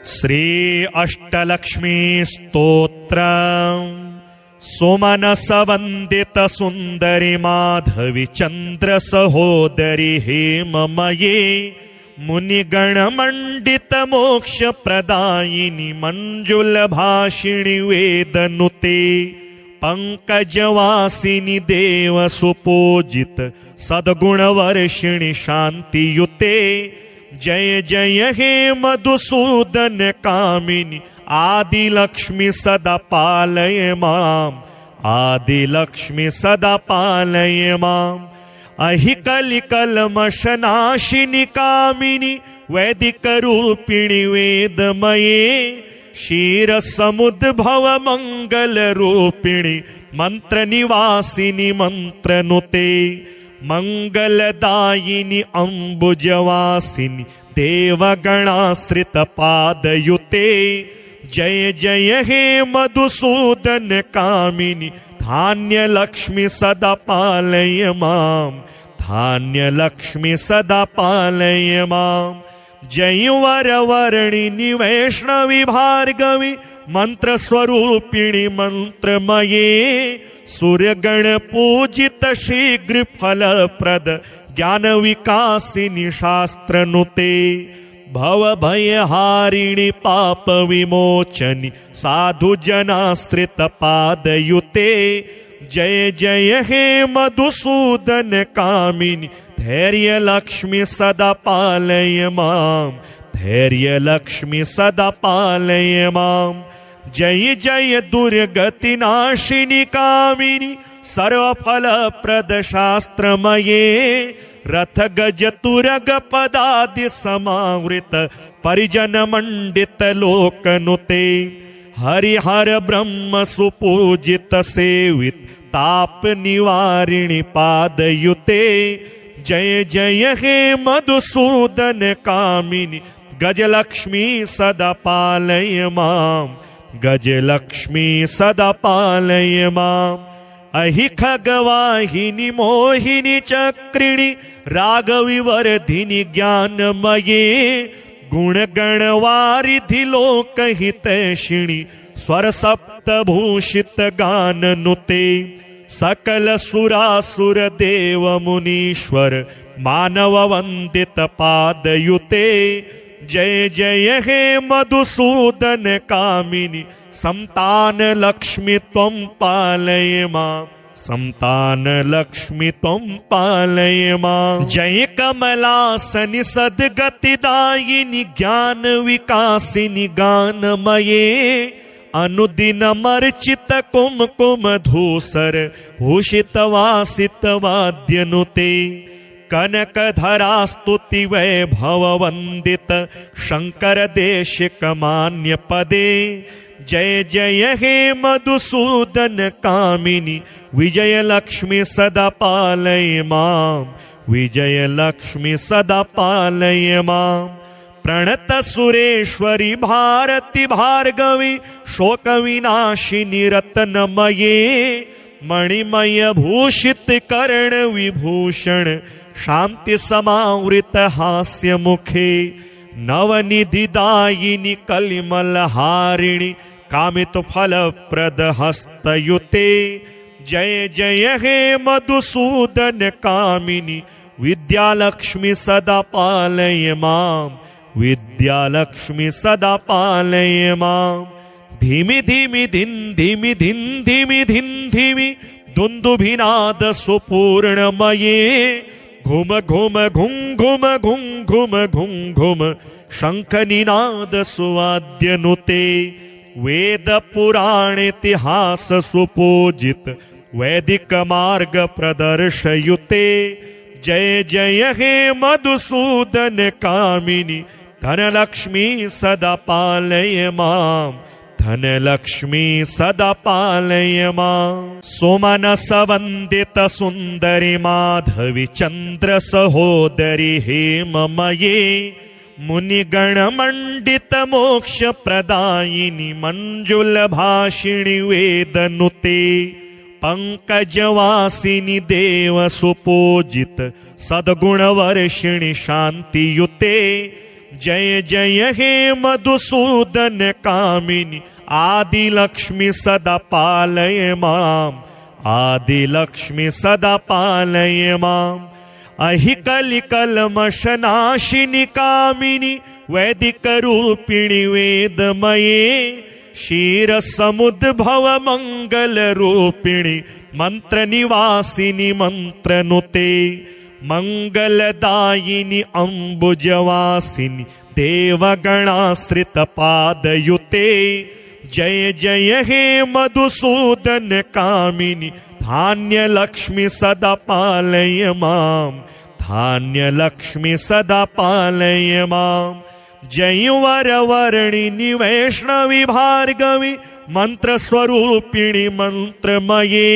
श्री अष्टलक्ष्मी स्तोत्र सुमनस वंदित सुंदरी माधवी चंद्र सहोदरी हेममये मुनिगण मंडित मोक्ष प्रदायिनी मंजुल भाषिणी वेदनुते पंकजवासिनी देव सुपूजित सद्गुण वर्षिणी शांतियुते जय जय हे मधुसूदन कामिनी आदिलक्ष्मी सदा पालय माम आदिलक्ष्मी सदा पालय माम अहिकलि कल्मषनाशिनी कामिनी वैदिक रूपिणी वेदमये क्षीर समुद्भव मंगल रूपिणी मंत्र निवासिनी मंत्रनुते मंगलदायिनी अंबुजवासिनी देवगणाश्रित पादयुते जय जय हे मधुसूदन कामिनी धान्य लक्ष्मी सदा पालय माम धान्य लक्ष्मी सदा पालय माम जय वर वर्णिनी वैष्णवी भार्गवी मंत्र स्वरूपिणी मंत्रमये सूर्यगण पूजित शीघ्र फलप्रद ज्ञान विकासिनी शास्त्रनुते भव भयहारिणी पाप विमोचनी साधु जनाश्रित पादयुते जय जय हे मधुसूदन कामिनी धैर्य लक्ष्मी सदा पालय माम धैर्य लक्ष्मी सदा पालय माम जय जय दुर्गति नाशिनी कामिनी सर्वफल प्रद शास्त्रमये रथ गज तुरग पदादि समावृत परिजन मंडित लोकनुते हरिहर ब्रह्म सुपूजित सेवित ताप निवारिणी पादयुते जय जय हे मधुसूदन कामिनी गजलक्ष्मी सदा पालय माम गजलक्ष्मी सदा पालय माम अहि खगवाहिनी मोहिनी चक्रिणी रागविवर्धिनी ज्ञानमये गुणगणवारिधि लोकहितैषिणी स्वर सप्तभूषित गाननुते सकल सुरासुर देव मुनीश्वर मानव वंदित पादयुते जय जय हे मधुसूदन कामिनी संतान लक्ष्मी त्वं पालय मां संतान लक्ष्मी त्वं पालय मां जय कमलासनि सद्गतिदायिनी ज्ञान विकासिनी गानमये अनुदिनमर्चित कुमकुम धूसर भूषित वासित वाद्यनुते कनकधरा स्तुति वैभव वंदित शंकर देशिक मान्य पदे जय जय हे मधुसूदन कामिनी विजय लक्ष्मी सदा पालय मां विजय लक्ष्मी सदा पालय मां प्रणत सुरेश्वरी भारती भार्गवी शोक विनाशिनी रत्नमये मणिमय भूषित कर्ण विभूषण शांति समावृत हास्य मुखे नवनिधिदायिनी कलिमल हारिणी कामित फल प्रद हस्तयुते जय जय हे मधुसूदन कामिनी विद्यालक्ष्मी सदा पालय मां विद्यालक्ष्मी सदा पालय मां धीमि धीमि धिन धीमि धिन धीमि धिन धीमि दुन्दुभिनाद सुपूर्णमये घुम घुम घुम घुम घुम घुम घुम घुम शंख निनाद सुवाद्यनुते वेद पुराण इतिहास सुपूजित वैदिक मार्ग प्रदर्शयुते जय जय हे मधुसूदन कामिनी धनलक्ष्मी सदा पालय मां धनलक्ष्मी सदा पालय मां सुमनस वंदित सुंदरी माधवी चंद्र सहोदरी हेममये मुनिगण मंडित मोक्ष प्रदायिनी मंजुल भाषिणी वेदनुते पंकजवासिनी देव सुपूजित सद्गुण वर्षिणी शांतियुते जय जय हे मधुसूदन कामिनी आदिलक्ष्मी सदा पालय माम, आदिलक्ष्मी सदा पालय माम। अहि कलिकल्मषनाशिनि कामिनि वैदिक रूपिणि वेदमये, क्षीरसमुद्भव मंगल रूपिणि मंत्र निवासिनि मंत्रनुते, मंगलदायिनि अम्बुजवासिनि देवगणाश्रित पादयुते। जय जय हे मधुसूदन कामिनि धान्य लक्ष्मी सदा पालय माम, धान्य लक्ष्मी सदा पालय माम। जय वरवर्णिनि वैष्णवी भार्गवी मंत्र स्वरूपिणि मंत्रमये,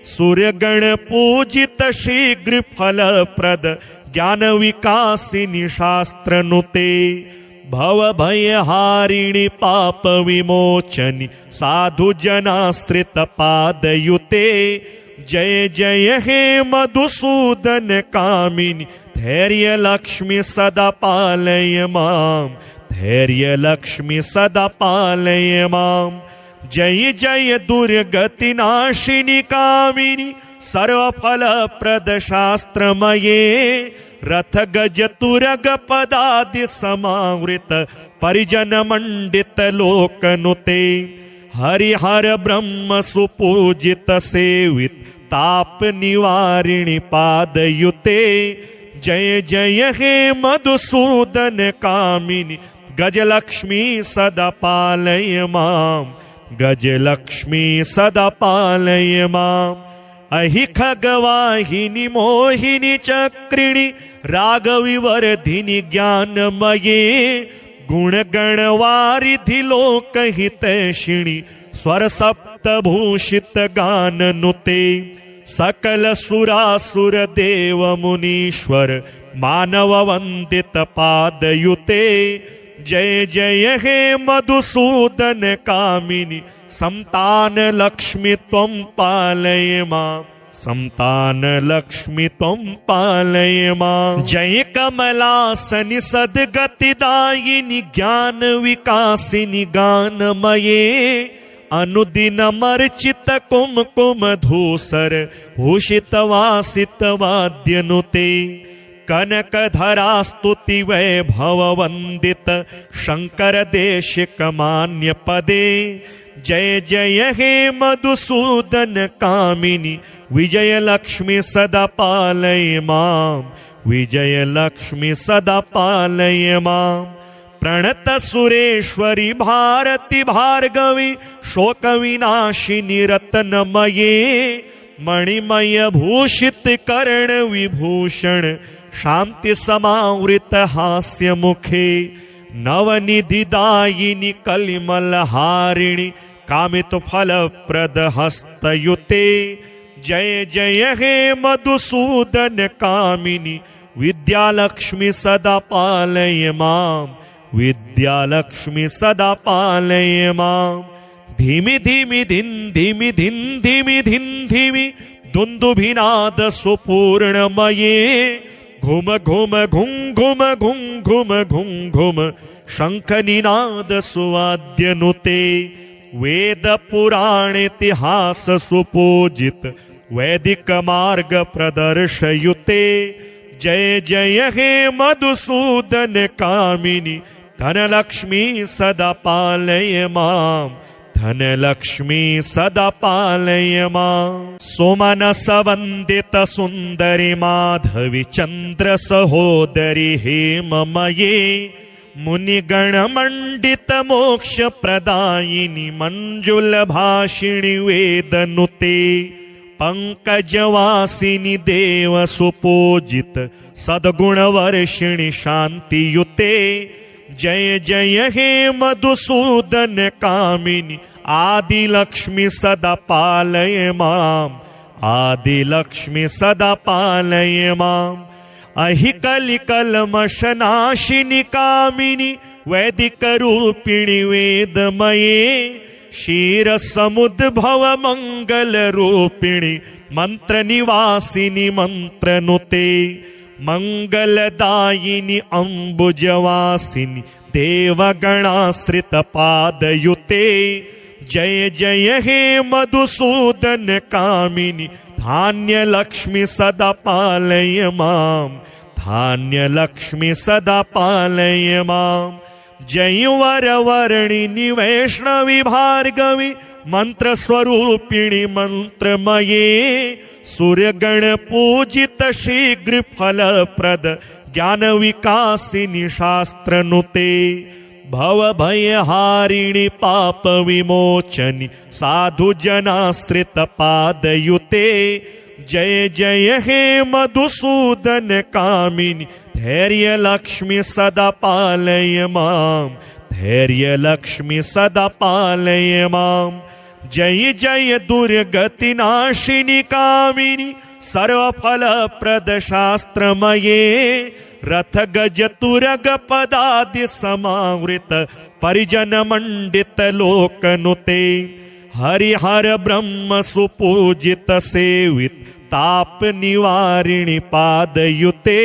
सूर्यगण पूजित शीघ्र फलप्रद ज्ञान विकासिनि शास्त्रनुते। भव भयहारिणि पाप विमोचनि साधु जनाश्रित पादयुते। जय जय हे मधुसूदन कामिनि धैर्य लक्ष्मी सदा पालय माम, धैर्य लक्ष्मी सदा पालय माम। जय जय दुर्गति नाशिनि कामिनि सर्वफल प्रद शास्त्रमये, रथ गज तुरग पदादि समावृत परिजन मंडित लोकनुते। हरिहर ब्रह्म सुपूजित सेवित ताप निवारिणि पादयुते। जय जय हे मधुसूदन कामिनि गजलक्ष्मी सदा पालय माम, गजलक्ष्मी सदा पालय माम। अहि खगवाहिनी मोहिनी चक्रिणी रागविवर्धिनी ज्ञानमये, गुणगणवारिधि लोकहितैषिणी स्वर सप्तभूषित गाननुते। सकल सुरासुर देव मुनीश्वर मानव वंदित पादयुते। जय जय हे मधुसूदन कामिनि संतान लक्ष्मी त्वं पालय मां, संतान लक्ष्मी त्वं पालय मां। जय कमलासनि सद्गतिदायिनि ज्ञान विकासिनि गानमये, अनुदिनमर्चित कुमकुम धूसर भूषित वासित वाद्यनुते। कनकधरा स्तुति वैभव वंदित शंकर देशिक मान्य पदे। जय जय हे मधुसूदन कामिनि विजय लक्ष्मी सदा पालय मां, विजय लक्ष्मी सदा पालय मां। प्रणत सुरेश्वरी भारती भार्गवी शोक विनाशिनी रत्नमये, मणिमय भूषित कर्ण विभूषण शांति समावृत हास्य मुखे। नवनिधिदायिनी कलिमलहारिणी कामित फल प्रद हस्तयुते। जय जय हे मधुसूदन कामिनि विद्यालक्ष्मी सदा पालय मां, विद्यालक्ष्मी सदा पालय मां। धीमि धीमि धिन धीमि धिन धीमि धिन धीमि दुन्दुभिनाद सुपूर्णमये। घुम घुम घुम घुम घुम घुम घुम घुम शंख निनाद सुवाद्यनुते। वेद पुराण इतिहास सुपूजित वैदिक मार्ग प्रदर्शयुते। जय जय हे मधुसूदन कामिनि धनलक्ष्मी सदा पालय मां, धनलक्ष्मी सदा पालय मां। सुमनस वंदित सुंदरी माधवी चंद्र सहोदरी हेममये, मुनिगण मंडित मोक्ष प्रदायिनी मंजुल भाषिणी वेदनुते। पंकजवासिनी देव सुपूजित सद्गुण वर्षिणी शांतियुते। जय जय हे मधुसूदन कामिनि आदिलक्ष्मी सदा पालय मां, आदिलक्ष्मी सदा पालय मां। अहि कलिकल्मषनाशिनि कामिनि वैदिक रूपिणि वेदमये, क्षीरसमुद्भव मंगल रूपिणि मंत्र निवासिनि मंत्रनुते। मंगलदायिनी अंबुजवासिनी देवगणाश्रितपादयुते जय जय हे मधुसूदन कामिनी धान्यलक्ष्मी सदा पालय मां धान्यलक्ष्मी सदा पालय मां जय वरवर्णिनि वैष्णवी भार्गवी मंत्रस्वरूपिणी मंत्रमये सूर्यगण पूजित शीघ्र फलप्रद ज्ञान विकासिनी शास्त्रनुते भव भयहारिणी पाप विमोचनी साधु जनाश्रित पादयुते जय जय हे मधुसूदन कामिनी धैर्य लक्ष्मी सदा पालय मां धैर्य लक्ष्मी सदा पालय मां जय जय दुर्गति नाशिनी कामिनी सर्वफलप्रद शास्त्रमये रथ गज तुरग पदादि समावृत परिजन मंडित लोकनुते हरिहर ब्रह्म सुपूजित सेवित ताप निवारिणी पादयुते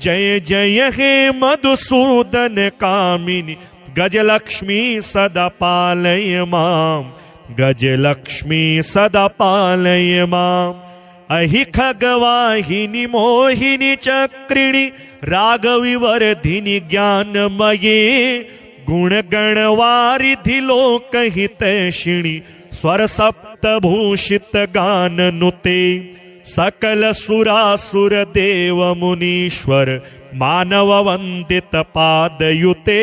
जय जय हे मधुसूदन कामिनी गजलक्ष्मी सदा पालय मां गजलक्ष्मी सदा पालय मां अहि खगवाहिनी मोहिनी चक्रिणी रागविवर्धिनी ज्ञानमये गुणगणवारिधि लोकहितैषिणी स्वर सप्तभूषित गाननुते सकल सुरासुर देव मुनीश्वर मानव वंदित पादयुते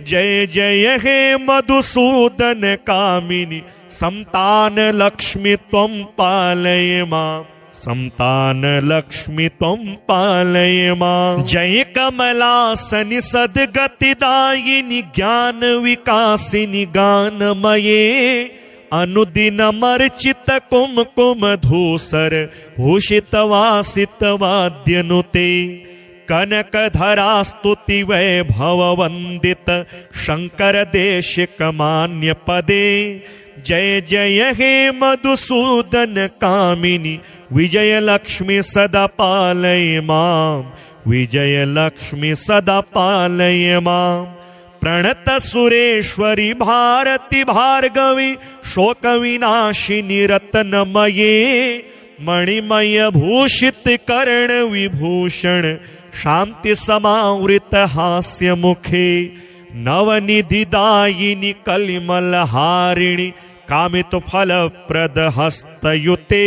जय जय हे मधुसूदन कामिनी संतान लक्ष्मी त्वं पालय मां संतान लक्ष्मी त्वं पालय मां जय कमलासनि सद्गतिदायिनी ज्ञान विकासिनी गानमये अनुदिनमर्चित कुमकुम धूसर भूषित वासित वाद्यनुते कनकधरा स्तुति वैभव वंदित शंकर देशिक मान्य पदे जय जय हे मधुसूदन कामिनी विजय लक्ष्मी सदा पालय मां विजय लक्ष्मी सदा पालय मां प्रणत सुरेश्वरी भारती भार्गवी शोक विनाशिनी रत्नमये मणिमय भूषित कर्ण विभूषण शांति समावृत हास्य मुखे नवनिधिदायिनी कलिमलहारिणी कामित फलप्रद हस्तयुते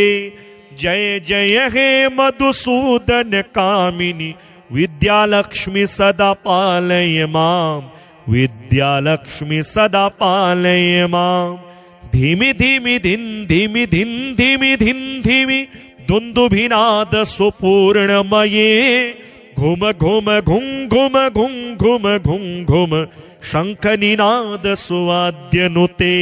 जय जय हे मधुसूदन कामिनी विद्यालक्ष्मी सदा पालय मां विद्यालक्ष्मी सदा पालय मां धीमि धीमि धिन धीमि धिन धीमि धिन धीमि दुन्दुभिनाद सुपूर्णमये घुम घुम घुम घुम घुम घुम घुम घुम शंख निनाद सुवाद्यनुते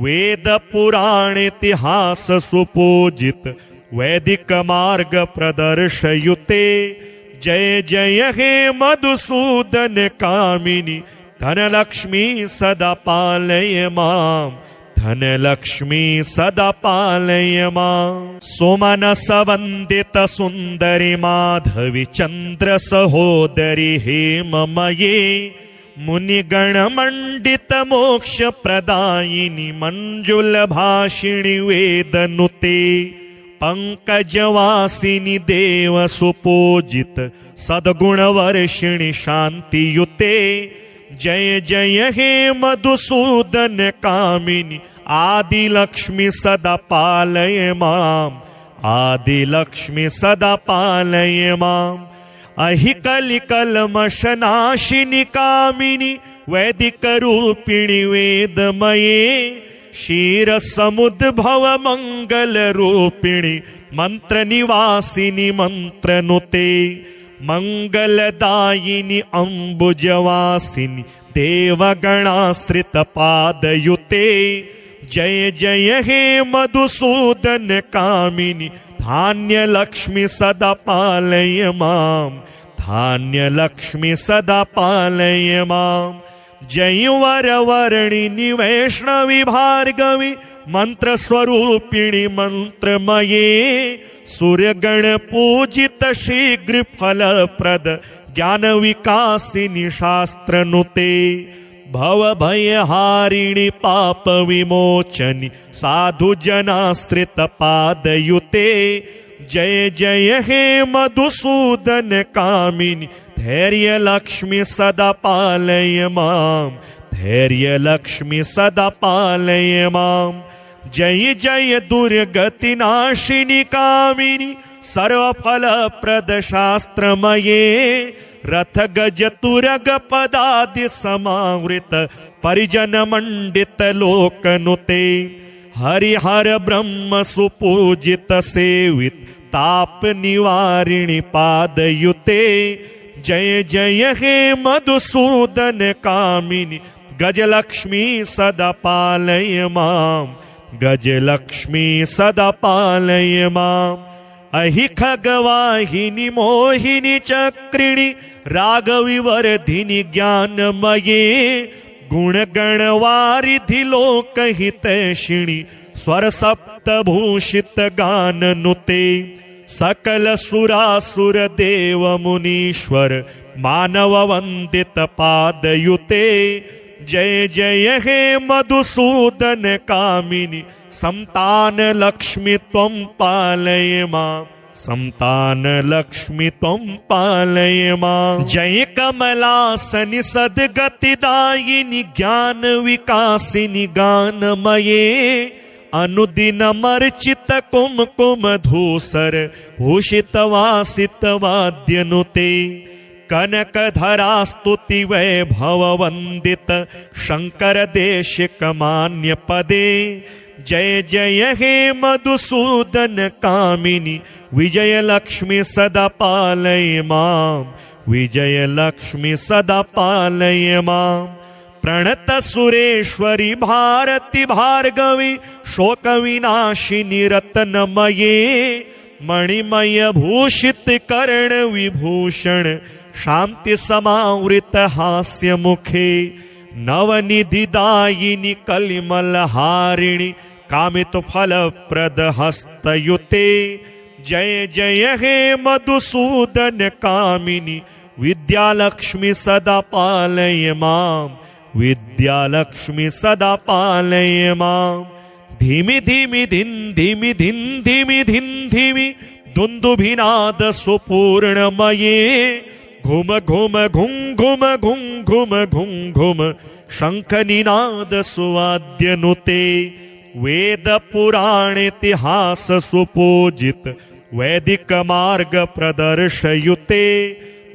वेद पुराण इतिहास सुपूजित वैदिक मार्ग प्रदर्शयुते जय जय हे मधुसूदन कामिनी धनलक्ष्मी सदा पालय मां धनलक्ष्मी सदा पालय मां सुमनस वंदित सुंदरी माधवी चंद्र सहोदरी हेममये मुनिगण मंडित मोक्ष प्रदायिनी मंजुल भाषिणी वेदनुते पंकजवासिनी देव सुपूजित सद्गुणवर्षिणी शांतियुते जय जय हे मधुसूदन कामिनी आदिलक्ष्मी सदा पालय मां आदिलक्ष्मी सदा पालय मां अहि कलिकल्मषनाशिनी कामिनी वैदिक रूपिणी वेदमये क्षीर समुद्भव मंगल रूपिणी मंत्र निवासिनी मंत्रनुते मंगलदायिनी अंबुजवासिनी देवगणाश्रित पादयुते जय जय हे मधुसूदन कामिनी धान्यलक्ष्मी सदा पालय मां धान्यलक्ष्मी सदा पालय मां जय वरवर्णिनि वैष्णवी भार्गवी मंत्रस्वरूपिणी मंत्रमये सूर्यगण पूजित शीघ्र फलप्रद ज्ञान विकासिनी शास्त्रनुते भव भयहारिणी पाप विमोचनी साधु जनाश्रित पादयुते जय जय हे मधुसूदन कामिनी धैर्य लक्ष्मी सदा पालय माम धैर्य लक्ष्मी सदा पालय माम जय जय दुर्गति नाशिनी कामिनी सर्वफल प्रद शास्त्रमये रथ गज तुरग पदादि समावृत परिजन मंडित लोकनुते हरिहर ब्रह्म सुपूजित सेवित ताप निवारिणी पादयुते जय जय हे मधुसूदन कामिनी गजलक्ष्मी सदा पालय माम गजलक्ष्मी सदा पालय माम अहि खगवाहिनी मोहिनी चक्रिणी रागविवर्धिनी ज्ञानमये गुणगणवारिधि लोकहितैषिणी स्वर सप्तभूषित गाननुते सकल सुरासुर देव मुनीश्वर मानव वंदित पादयुते जय जय हे मधुसूदन कामिनी संतान लक्ष्मी त्वं पालय मां संतान लक्ष्मी त्वं पालय मां जय कमलासनि सद्गतिदायिनी ज्ञान विकासिनी गानमये अनुदिनमर्चित कुमकुम धूसर भूषित वासित वाद्यनुते कनकधरा स्तुति वैभव वंदित शंकर देशिक मान्य पदे जय जय हे मधुसूदन कामिनी विजय लक्ष्मी सदा पालय मां विजय लक्ष्मी सदा पालय मां प्रणत सुरेश्वरी भारती भार्गवी शोक विनाशिनी रत्नमये मणिमय भूषित कर्ण विभूषण शांति समावृत हास्य मुखे नवनिधिदायिनी कलिमलहारिणी कामित फल प्रद हस्तयुते जय जय हे मधुसूदन कामिनी विद्यालक्ष्मी सदा पालय मां विद्यालक्ष्मी सदा पालय मां धीमि धीमि धिन धीमि धिन धीमि धिन धीमि दुन्दुभिनाद सुपूर्णमये घुम घुम घुम घुम घुम घुम घुम घुम शंख निनाद सुवाद्यनुते वेद पुराण इतिहास सुपूजित वैदिक मार्ग प्रदर्शयुते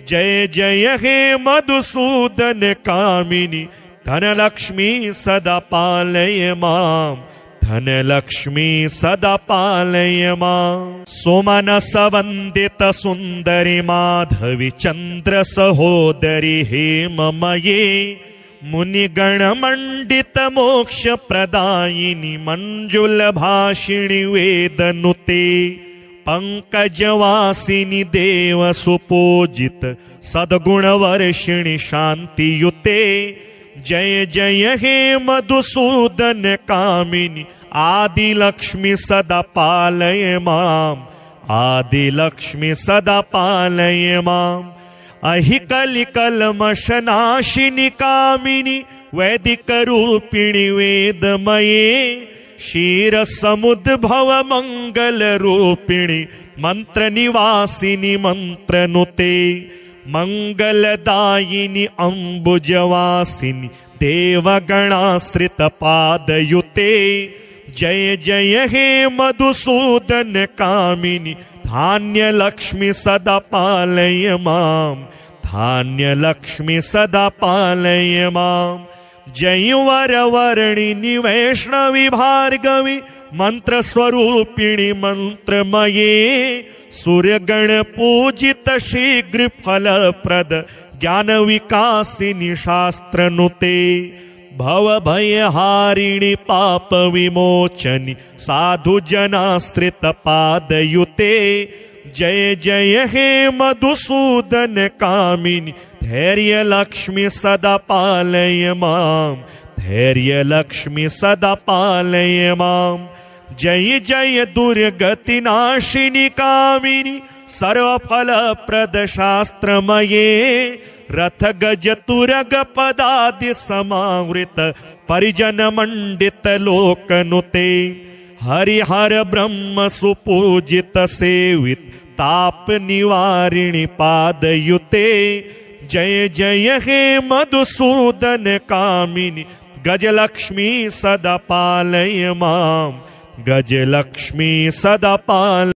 जय जय हे मधुसूदन कामिनी धनलक्ष्मी सदा पालय मां धनलक्ष्मी सदा पालय मां सुमनस वंदित सुंदरी माधवी चंद्र सहोदरी हेममये मुनिगण मंडित मोक्ष प्रदायिनी मंजुल भाषिणी वेदनुते पंकजवासिनी देव सुपूजित सद्गुण वर्षिणी शांतियुते जय जय हे मधुसूदन कामिनी आदिलक्ष्मी सदा पालय मां आदिलक्ष्मी सदा पालय मां अहि कलिकल्मषनाशिनी कामिनी वैदिक रूपिणी वेदमये क्षीर समुद्भव मंगल रूपिणी मंत्र निवासिनी मंत्रनुते मंगलदायिनी अंबुजवासिनी देवगणाश्रित पादयुते जय जय हे मधुसूदन कामिनी धान्य लक्ष्मी सदा पालय मां धान्य लक्ष्मी सदा पालय मां जय वरवर्णिनी वैष्णवी भार्गवी मंत्र स्वरूपिणी मंत्रमये सूर्यगण पूजित शीघ्र फलप्रद ज्ञान विकासिनी शास्त्रनुते भव भयहारिणी पाप विमोचनी साधु जनाश्रित पादयुते जय जय हे मधुसूदन कामिनी धैर्य लक्ष्मी सदा पालय माम धैर्य लक्ष्मी सदा पालय माम जय जय दुर्गति नाशिनी कामिनी सर्वफल प्रद शास्त्रमये रथ गज तुरग पदादि समावृत परिजन मंडित लोकनुते हरिहर ब्रह्म सुपूजित सेवित ताप निवारिणी पादयुते जय जय हे मधुसूदन कामिनी गजलक्ष्मी सदा पालय माम गजलक्ष्मी सदा पाल